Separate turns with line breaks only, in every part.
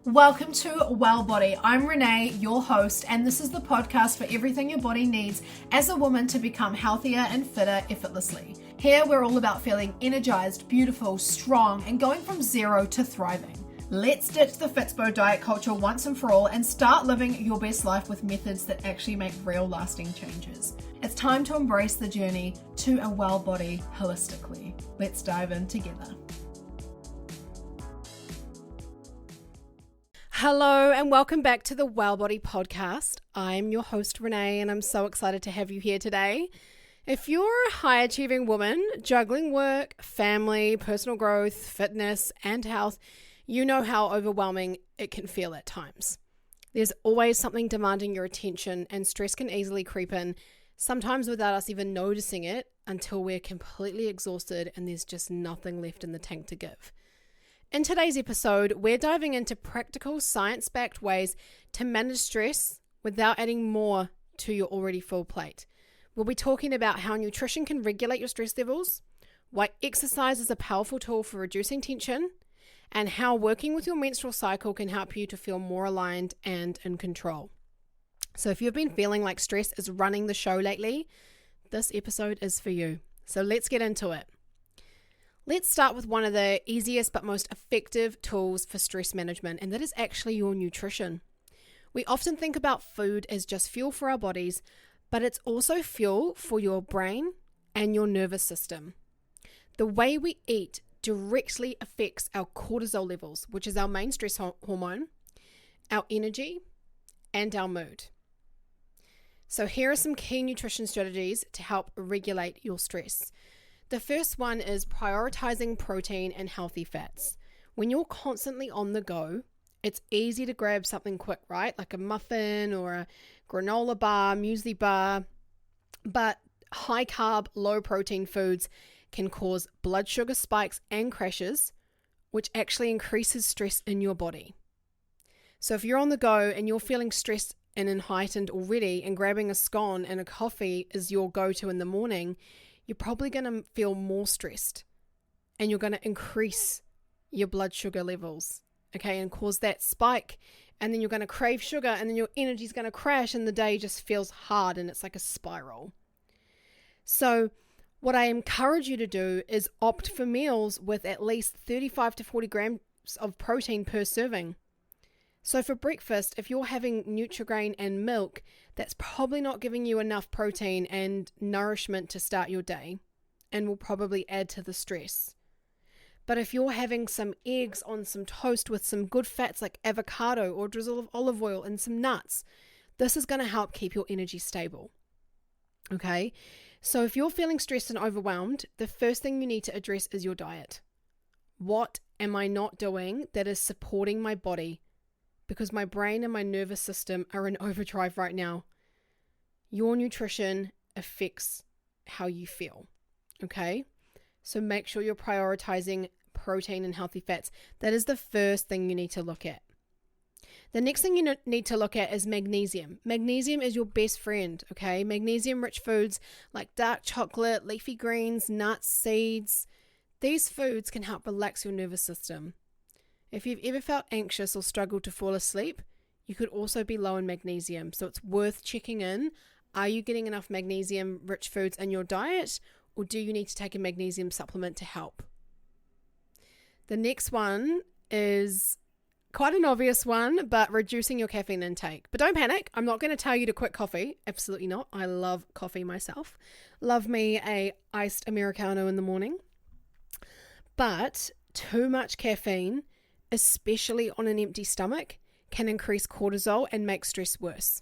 Welcome to Well Body. I'm Renee, your host, and this is the podcast for everything your body needs as a woman to become healthier and fitter effortlessly. Here, we're all about feeling energized, beautiful, strong, and going from zero to thriving. Let's ditch the Fitspo diet culture once and for all and start living your best life with methods that actually make real lasting changes. It's time to embrace the journey to a well body holistically. Let's dive in together. Hello and welcome back to the Well Body podcast. I'm your host Renee and I'm so excited to have you here today. If you're a high achieving woman juggling work, family, personal growth, fitness and health, you know how overwhelming it can feel at times. There's always something demanding your attention and stress can easily creep in, sometimes without us even noticing it until we're completely exhausted and there's just nothing left in the tank to give. In today's episode, we're diving into practical, science-backed ways to manage stress without adding more to your already full plate. We'll be talking about how nutrition can regulate your stress levels, why exercise is a powerful tool for reducing tension, and how working with your menstrual cycle can help you to feel more aligned and in control. So if you've been feeling like stress is running the show lately, this episode is for you. So let's get into it. Let's start with one of the easiest but most effective tools for stress management, and that is actually your nutrition. We often think about food as just fuel for our bodies, but it's also fuel for your brain and your nervous system. The way we eat directly affects our cortisol levels, which is our main stress hormone, our energy, and our mood. So here are some key nutrition strategies to help regulate your stress. The first one is prioritizing protein and healthy fats. When you're constantly on the go, it's easy to grab something quick, right? Like a muffin or a granola bar, muesli bar. But high carb, low protein foods can cause blood sugar spikes and crashes, which actually increases stress in your body. So if you're on the go and you're feeling stressed and heightened already, and grabbing a scone and a coffee is your go-to in the morning, you're probably going to feel more stressed and you're going to increase your blood sugar levels, okay, and cause that spike. And then you're going to crave sugar and then your energy is going to crash and the day just feels hard and it's like a spiral. So what I encourage you to do is opt for meals with at least 35 to 40 grams of protein per serving. So for breakfast, if you're having Nutri-Grain and milk, that's probably not giving you enough protein and nourishment to start your day and will probably add to the stress. But if you're having some eggs on some toast with some good fats like avocado or drizzle of olive oil and some nuts, this is going to help keep your energy stable. Okay, so if you're feeling stressed and overwhelmed, the first thing you need to address is your diet. What am I not doing that is supporting my body? Because my brain and my nervous system are in overdrive right now. Your nutrition affects how you feel, okay? So make sure you're prioritizing protein and healthy fats. That is the first thing you need to look at. The next thing you need to look at is magnesium. Magnesium is your best friend, okay? Magnesium-rich foods like dark chocolate, leafy greens, nuts, seeds. These foods can help relax your nervous system. If you've ever felt anxious or struggled to fall asleep, you could also be low in magnesium. So it's worth checking in. Are you getting enough magnesium-rich foods in your diet, or do you need to take a magnesium supplement to help? The next one is quite an obvious one, but reducing your caffeine intake. But don't panic. I'm not going to tell you to quit coffee. Absolutely not. I love coffee myself. Love me a iced Americano in the morning. But too much caffeine, especially on an empty stomach, can increase cortisol and make stress worse.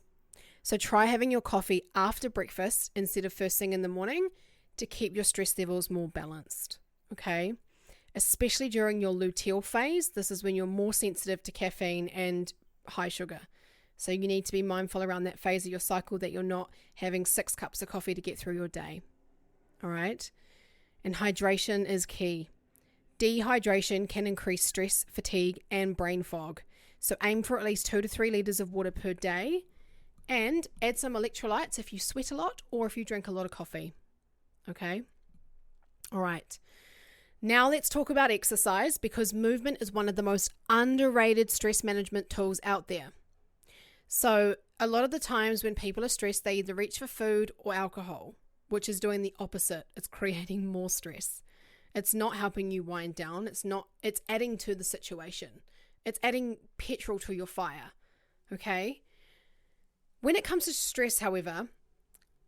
So try having your coffee after breakfast instead of first thing in the morning to keep your stress levels more balanced, okay? Especially during your luteal phase, this is when you're more sensitive to caffeine and high sugar. So you need to be mindful around that phase of your cycle that you're not having 6 cups of coffee to get through your day, all right? And hydration is key. Dehydration can increase stress, fatigue, and brain fog. So aim for at least 2 to 3 liters of water per day and add some electrolytes if you sweat a lot or if you drink a lot of coffee. Okay? All right. Now let's talk about exercise, because movement is one of the most underrated stress management tools out there. So a lot of the times when people are stressed, they either reach for food or alcohol, which is doing the opposite. It's creating more stress. It's not helping you wind down. It's adding to the situation. It's adding petrol to your fire. Okay? When it comes to stress, however,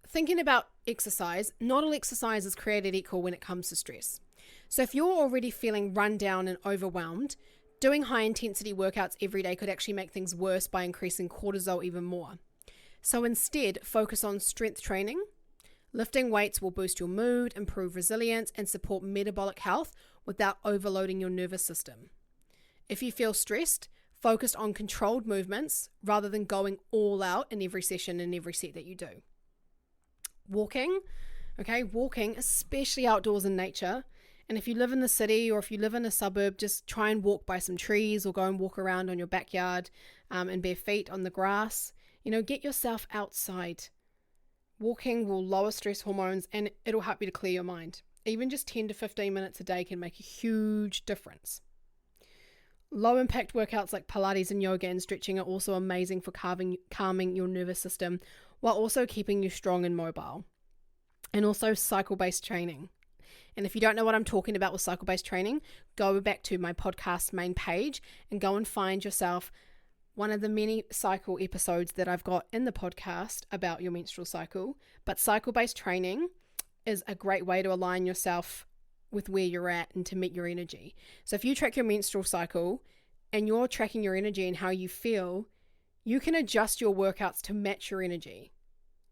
thinking about exercise, not all exercise is created equal when it comes to stress. So if you're already feeling run down and overwhelmed, doing high intensity workouts every day could actually make things worse by increasing cortisol even more. So instead, focus on strength training. Lifting weights will boost your mood, improve resilience, and support metabolic health without overloading your nervous system. If you feel stressed, focus on controlled movements rather than going all out in every session and every set that you do. Walking, especially outdoors in nature. And if you live in the city or if you live in a suburb, just try and walk by some trees or go and walk around on your backyard in bare feet on the grass. Get yourself outside. Walking will lower stress hormones and it'll help you to clear your mind. Even just 10 to 15 minutes a day can make a huge difference. Low impact workouts like Pilates and yoga and stretching are also amazing for calming your nervous system while also keeping you strong and mobile. And also cycle-based training. And if you don't know what I'm talking about with cycle-based training, go back to my podcast main page and go and find yourself one of the many cycle episodes that I've got in the podcast about your menstrual cycle. But cycle-based training is a great way to align yourself with where you're at and to meet your energy. So if you track your menstrual cycle and you're tracking your energy and how you feel, you can adjust your workouts to match your energy.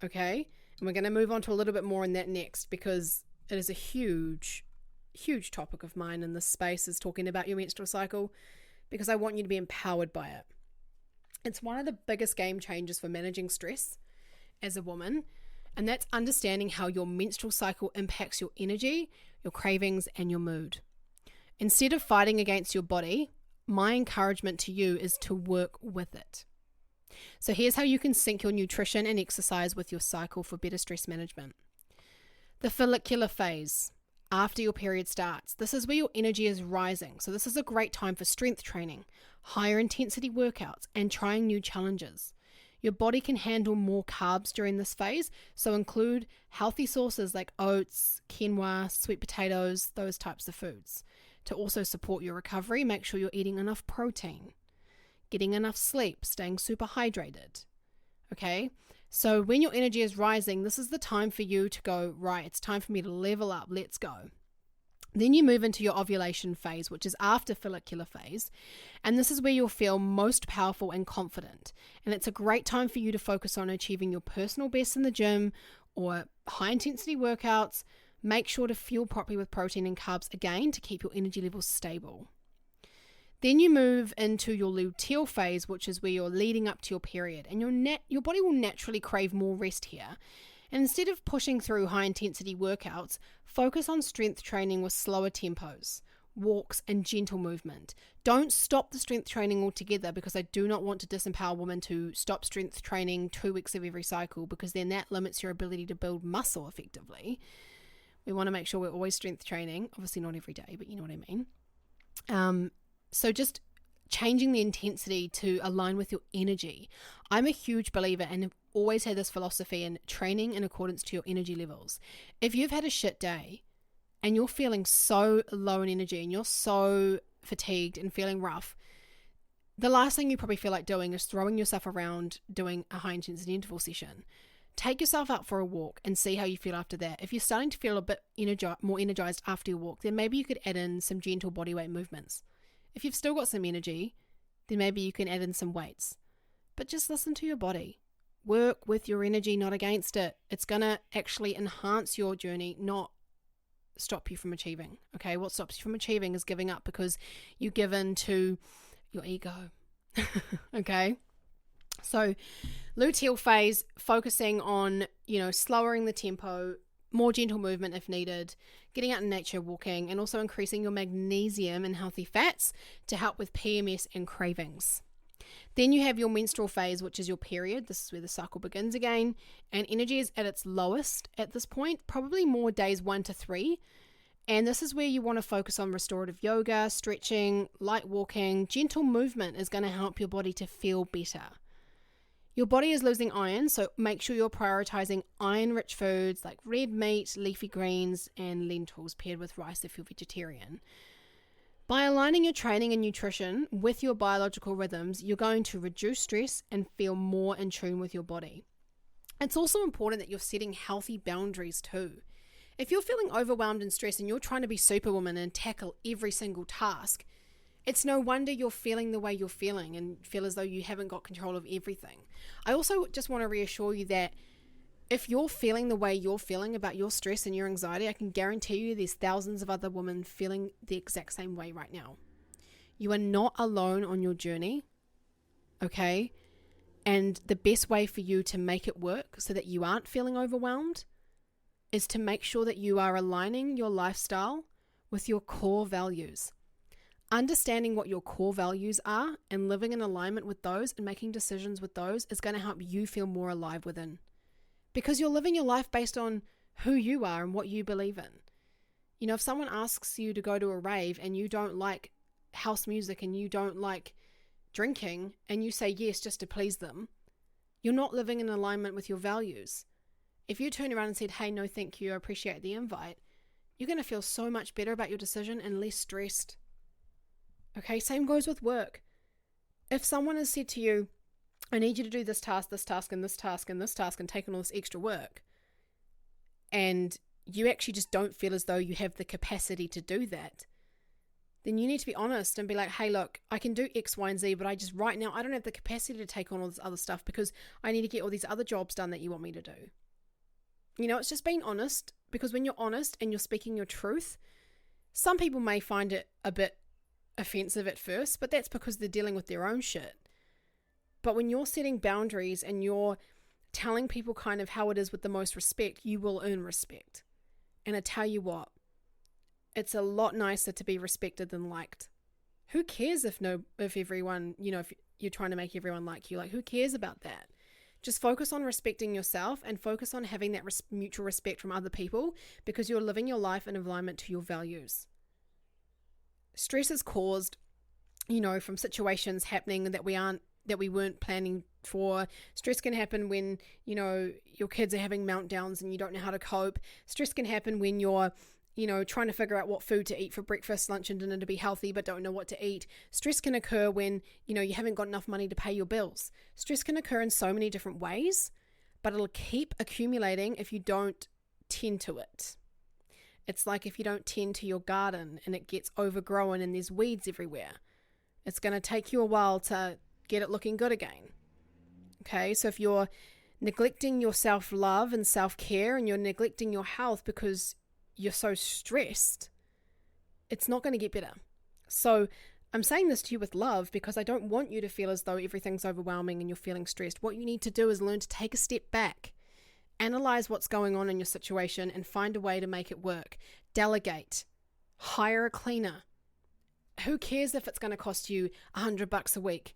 Okay? And we're going to move on to a little bit more on that next, because it is a huge, huge topic of mine in this space, is talking about your menstrual cycle, because I want you to be empowered by it. It's one of the biggest game changers for managing stress as a woman, and that's understanding how your menstrual cycle impacts your energy, your cravings, and your mood. Instead of fighting against your body, my encouragement to you is to work with it. So here's how you can sync your nutrition and exercise with your cycle for better stress management. The follicular phase, after your period starts. This is where your energy is rising. So this is a great time for strength training, higher intensity workouts, and trying new challenges. Your body can handle more carbs during this phase, so include healthy sources like oats, quinoa, sweet potatoes, those types of foods. To also support your recovery, make sure you're eating enough protein, getting enough sleep, staying super hydrated. Okay? So when your energy is rising, this is the time for you to go, right, it's time for me to level up, let's go. Then you move into your ovulation phase, which is after follicular phase. And this is where you'll feel most powerful and confident. And it's a great time for you to focus on achieving your personal best in the gym or high intensity workouts. Make sure to fuel properly with protein and carbs again to keep your energy levels stable. Then you move into your luteal phase, which is where you're leading up to your period. And your body will naturally crave more rest here. And instead of pushing through high-intensity workouts, focus on strength training with slower tempos, walks, and gentle movement. Don't stop the strength training altogether, because I do not want to disempower women to stop strength training 2 weeks of every cycle, because then that limits your ability to build muscle effectively. We want to make sure we're always strength training. Obviously not every day, but you know what I mean. So just changing the intensity to align with your energy. I'm a huge believer and have always had this philosophy in training in accordance to your energy levels. If you've had a shit day and you're feeling so low in energy and you're so fatigued and feeling rough, the last thing you probably feel like doing is throwing yourself around doing a high intensity interval session. Take yourself out for a walk and see how you feel after that. If you're starting to feel a bit more energized after your walk, then maybe you could add in some gentle bodyweight movements. If you've still got some energy, then maybe you can add in some weights. But just listen to your body. Work with your energy, not against it. It's going to actually enhance your journey, not stop you from achieving. Okay, what stops you from achieving is giving up because you give in to your ego. Okay, so luteal phase, focusing on, slowing the tempo, more gentle movement if needed, getting out in nature, walking, and also increasing your magnesium and healthy fats to help with PMS and cravings. Then you have your menstrual phase, which is your period. This is where the cycle begins again, and energy is at its lowest at this point, probably more days 1 to 3. And this is where you want to focus on restorative yoga, stretching, light walking. Gentle movement is going to help your body to feel better. Your body is losing iron, so make sure you're prioritizing iron-rich foods like red meat, leafy greens, and lentils paired with rice if you're vegetarian. By aligning your training and nutrition with your biological rhythms, you're going to reduce stress and feel more in tune with your body. It's also important that you're setting healthy boundaries too. If you're feeling overwhelmed and stressed and you're trying to be superwoman and tackle every single task, it's no wonder you're feeling the way you're feeling and feel as though you haven't got control of everything. I also just want to reassure you that if you're feeling the way you're feeling about your stress and your anxiety, I can guarantee you there's thousands of other women feeling the exact same way right now. You are not alone on your journey, okay? And the best way for you to make it work so that you aren't feeling overwhelmed is to make sure that you are aligning your lifestyle with your core values. Understanding what your core values are and living in alignment with those and making decisions with those is going to help you feel more alive within. Because you're living your life based on who you are and what you believe in. You know, if someone asks you to go to a rave and you don't like house music and you don't like drinking and you say yes just to please them, you're not living in alignment with your values. If you turn around and said, hey, no, thank you, I appreciate the invite, you're going to feel so much better about your decision and less stressed. Okay, same goes with work. If someone has said to you, I need you to do this task, and this task, and this task, and take on all this extra work, and you actually just don't feel as though you have the capacity to do that, then you need to be honest and be like, hey, look, I can do X, Y, and Z, but right now, I don't have the capacity to take on all this other stuff because I need to get all these other jobs done that you want me to do. You know, it's just being honest, because when you're honest and you're speaking your truth, some people may find it a bit offensive at first, but that's because they're dealing with their own shit. But when you're setting boundaries and you're telling people kind of how it is with the most respect, you will earn respect. And I tell you what, it's a lot nicer to be respected than liked. Who cares if everyone, if you're trying to make everyone like you, like who cares about that? Just focus on respecting yourself and focus on having that mutual respect from other people, because you're living your life in alignment to your values. Stress is caused, from situations happening that we weren't planning for. Stress can happen when, your kids are having meltdowns and you don't know how to cope. Stress can happen when you're, trying to figure out what food to eat for breakfast, lunch, and dinner to be healthy, but don't know what to eat. Stress can occur when, you haven't got enough money to pay your bills. Stress can occur in so many different ways, but it'll keep accumulating if you don't tend to it. It's like if you don't tend to your garden and it gets overgrown and there's weeds everywhere. It's going to take you a while to get it looking good again. Okay, so if you're neglecting your self-love and self-care and you're neglecting your health because you're so stressed, it's not going to get better. So I'm saying this to you with love, because I don't want you to feel as though everything's overwhelming and you're feeling stressed. What you need to do is learn to take a step back, analyze what's going on in your situation, and find a way to make it work. Delegate, hire a cleaner. Who cares if it's going to cost you $100 a week?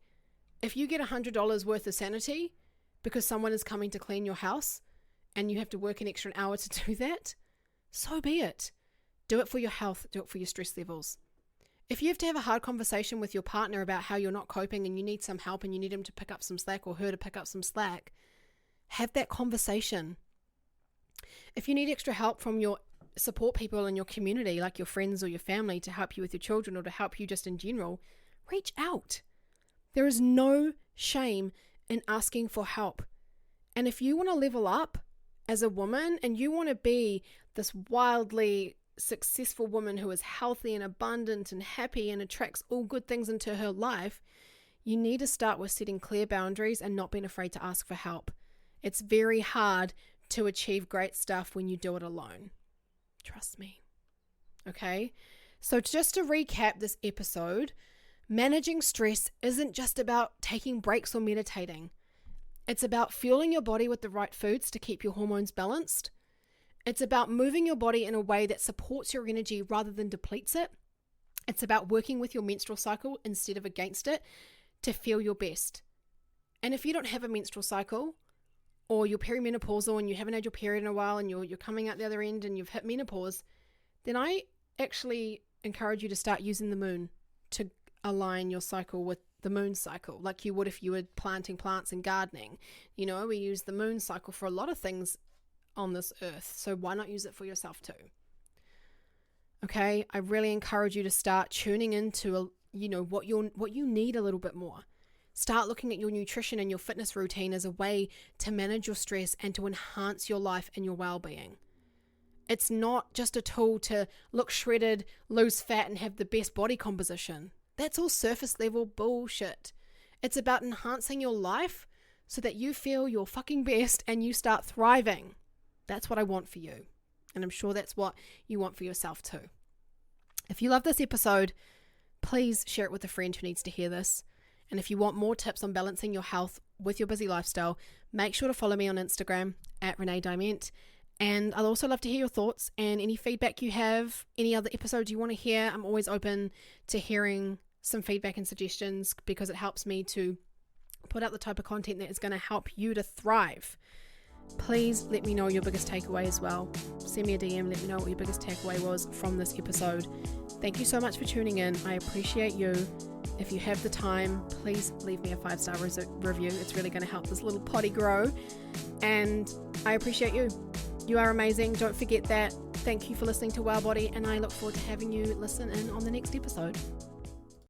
If you get $100 worth of sanity because someone is coming to clean your house and you have to work an extra hour to do that, so be it. Do it for your health. Do it for your stress levels. If you have to have a hard conversation with your partner about how you're not coping and you need some help and you need him to pick up some slack or her to pick up some slack, have that conversation. If you need extra help from your support people in your community, like your friends or your family, to help you with your children or to help you just in general, reach out. There is no shame in asking for help. And if you want to level up as a woman and you want to be this wildly successful woman who is healthy and abundant and happy and attracts all good things into her life, you need to start with setting clear boundaries and not being afraid to ask for help. It's very hard to achieve great stuff when you do it alone. Trust me. Okay? So just to recap this episode, managing stress isn't just about taking breaks or meditating. It's about fueling your body with the right foods to keep your hormones balanced. It's about moving your body in a way that supports your energy rather than depletes it. It's about working with your menstrual cycle instead of against it to feel your best. And if you don't have a menstrual cycle, or you're perimenopausal and you haven't had your period in a while and you're coming out the other end and you've hit menopause, then I actually encourage you to start using the moon to align your cycle with the moon cycle, like you would if you were planting plants and gardening. You know, we use the moon cycle for a lot of things on this earth, so why not use it for yourself too? Okay, I really encourage you to start tuning into what you need a little bit more. Start looking at your nutrition and your fitness routine as a way to manage your stress and to enhance your life and your well-being. It's not just a tool to look shredded, lose fat, and have the best body composition. That's all surface level bullshit. It's about enhancing your life so that you feel your fucking best and you start thriving. That's what I want for you. And I'm sure that's what you want for yourself too. If you love this episode, please share it with a friend who needs to hear this. And if you want more tips on balancing your health with your busy lifestyle, make sure to follow me on Instagram at Renee Diment. And I'd also love to hear your thoughts and any feedback you have, any other episodes you want to hear. I'm always open to hearing some feedback and suggestions because it helps me to put out the type of content that is going to help you to thrive. Please let me know your biggest takeaway as well. Send me a DM, let me know what your biggest takeaway was from this episode. Thank you so much for tuning in. I appreciate you. If you have the time, please leave me a 5-star review. It's really going to help this little potty grow. And I appreciate you. You are amazing. Don't forget that. Thank you for listening to Well Body, and I look forward to having you listen in on the next episode.